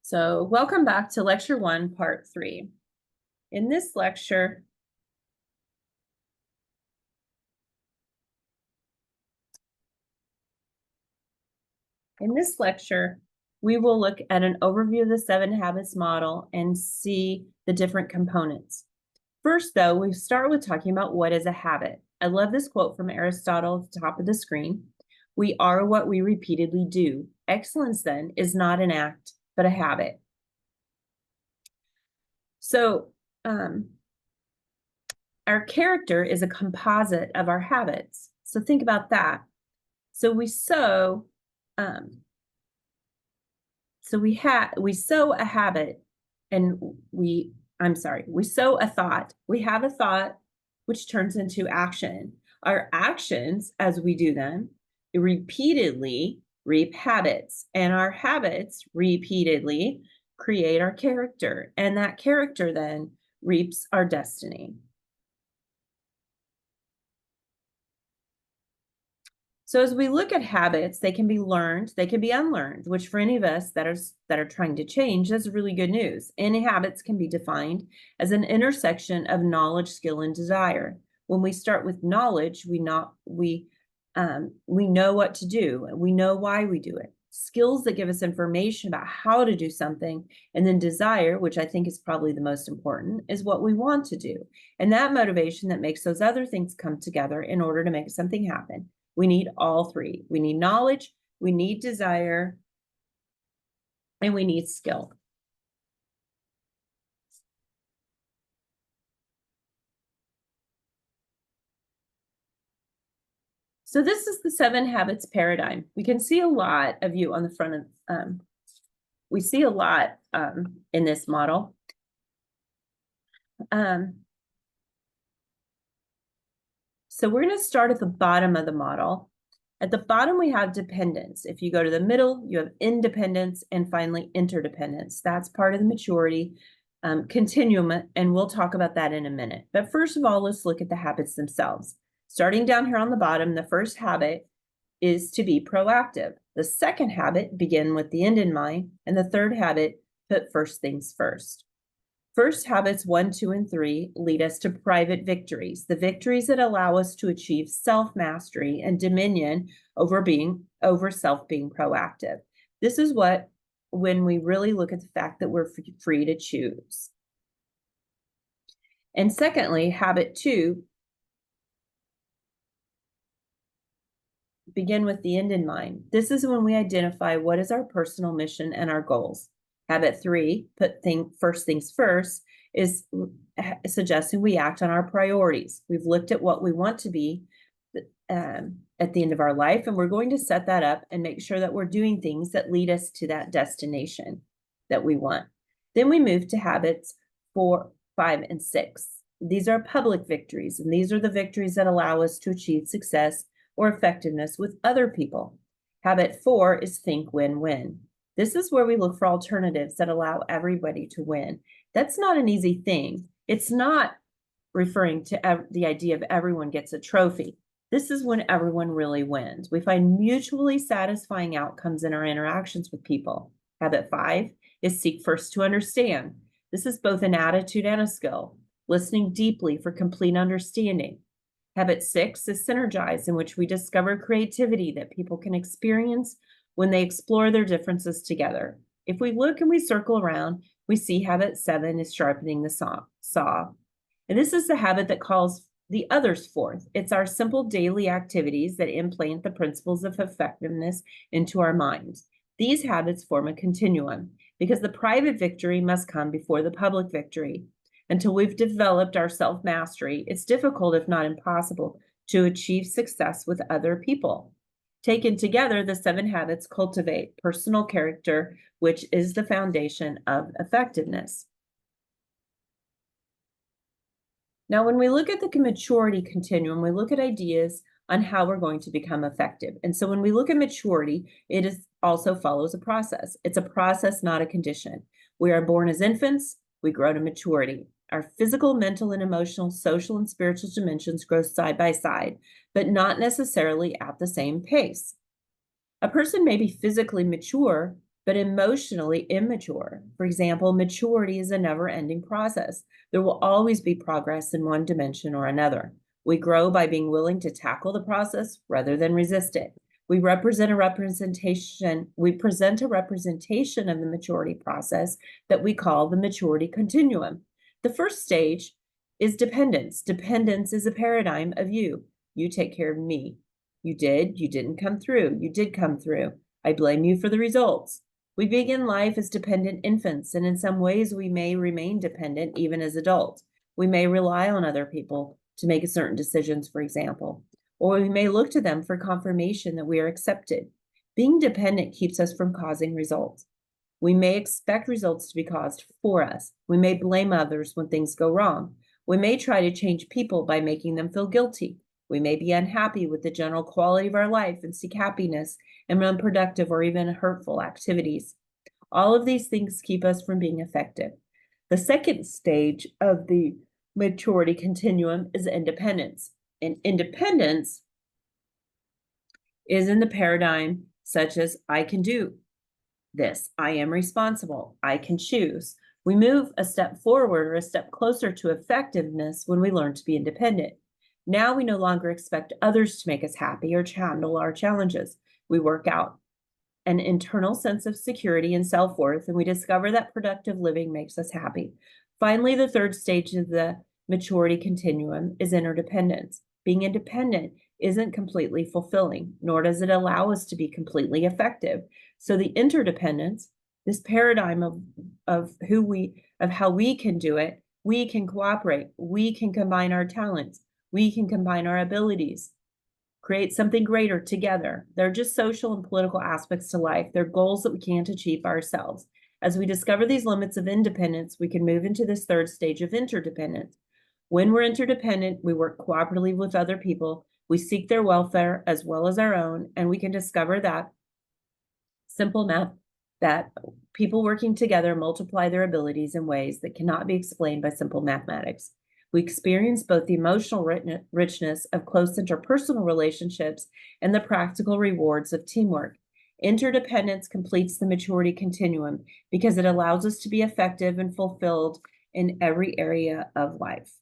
So welcome back to lecture 1, part 3. In this lecture, we will look at an overview of the 7 habits model and see the different components. First, though, we start with talking about what is a habit. I love this quote from Aristotle at the top of the screen. We are what we repeatedly do. Excellence, then, is not an act, but a habit. So, our character is a composite of our habits. So think about that. So we sow a habit, and we sow a thought. We have a thought which turns into action. Our actions, as we do them, repeatedly reap habits, and our habits repeatedly create our character, and that character then reaps our destiny. So as we look at habits, they can be learned, they can be unlearned, which for any of us that are trying to change, that's really good news. Any habits can be defined as an intersection of knowledge, skill, and desire. When we start with knowledge, we know what to do, and we know why we do it. Skills that give us information about how to do something, and then desire, which I think is probably the most important, is what we want to do. And that motivation that makes those other things come together in order to make something happen. We need all three. We need knowledge, we need desire, and we need skill. So this is the 7 habits paradigm. We can see a lot of you on the front of, we see a lot in this model. So we're going to start at the bottom of the model. At the bottom, we have dependence. If you go to the middle, you have independence, and finally interdependence. That's part of the maturity continuum, and we'll talk about that in a minute. But first of all, let's look at the habits themselves. Starting down here on the bottom, the first habit is to be proactive. The second habit, begin with the end in mind, and the third habit, put first things first. First habits 1, 2, and 3 lead us to private victories, the victories that allow us to achieve self-mastery and dominion over self being proactive. This is when we really look at the fact that we're free to choose. And secondly, habit 2, begin with the end in mind. This is when we identify what is our personal mission and our goals. Habit 3, put first things first, is suggesting we act on our priorities. We've looked at what we want to be at the end of our life, and we're going to set that up and make sure that we're doing things that lead us to that destination that we want. Then we move to habits 4, 5, and 6. These are public victories, and these are the victories that allow us to achieve success or effectiveness with other people. Habit 4 is think win-win. This is where we look for alternatives that allow everybody to win. That's not an easy thing. It's not referring to the idea of everyone gets a trophy. This is when everyone really wins. We find mutually satisfying outcomes in our interactions with people. Habit 5 is seek first to understand. This is both an attitude and a skill, listening deeply for complete understanding. Habit 6 is synergize, in which we discover creativity that people can experience when they explore their differences together. If we look and we circle around, we see habit 7 is sharpening the saw. And this is the habit that calls the others forth. It's our simple daily activities that implant the principles of effectiveness into our minds. These habits form a continuum because the private victory must come before the public victory. Until we've developed our self-mastery, it's difficult, if not impossible, to achieve success with other people. Taken together, the 7 habits cultivate personal character, which is the foundation of effectiveness. Now, when we look at the maturity continuum, we look at ideas on how we're going to become effective. And so when we look at maturity, it also follows a process. It's a process, not a condition. We are born as infants, we grow to maturity. Our physical, mental, and emotional, social, and spiritual dimensions grow side by side, but not necessarily at the same pace. A person may be physically mature but emotionally immature. For example, maturity is a never-ending process. There will always be progress in one dimension or another. We grow by being willing to tackle the process rather than resist it. We present a representation of the maturity process that we call the maturity continuum. The first stage is dependence. Dependence is a paradigm of you. You take care of me. You didn't come through. You did come through. I blame you for the results. We begin life as dependent infants, and in some ways we may remain dependent even as adults. We may rely on other people to make certain decisions, for example, or we may look to them for confirmation that we are accepted. Being dependent keeps us from causing results. We may expect results to be caused for us. We may blame others when things go wrong. We may try to change people by making them feel guilty. We may be unhappy with the general quality of our life and seek happiness in unproductive or even hurtful activities. All of these things keep us from being effective. The second stage of the maturity continuum is independence. And independence is in the paradigm such as I can do this, I am responsible, I can choose. We move a step forward or a step closer to effectiveness when we learn to be independent. Now we no longer expect others to make us happy or handle our challenges. We work out an internal sense of security and self-worth, and we discover that productive living makes us happy. Finally, the third stage of the maturity continuum is interdependence. Being independent isn't completely fulfilling, nor does it allow us to be completely effective. So the interdependence, this paradigm of how we can do it, we can cooperate, we can combine our talents, we can combine our abilities, create something greater together. They're just social and political aspects to life. They're goals that we can't achieve by ourselves. As we discover these limits of independence, we can move into this third stage of interdependence. When we're interdependent, we work cooperatively with other people. We seek their welfare as well as our own, and we can discover that simple math, that people working together multiply their abilities in ways that cannot be explained by simple mathematics. We experience both the emotional richness of close interpersonal relationships and the practical rewards of teamwork. Interdependence completes the maturity continuum because it allows us to be effective and fulfilled in every area of life.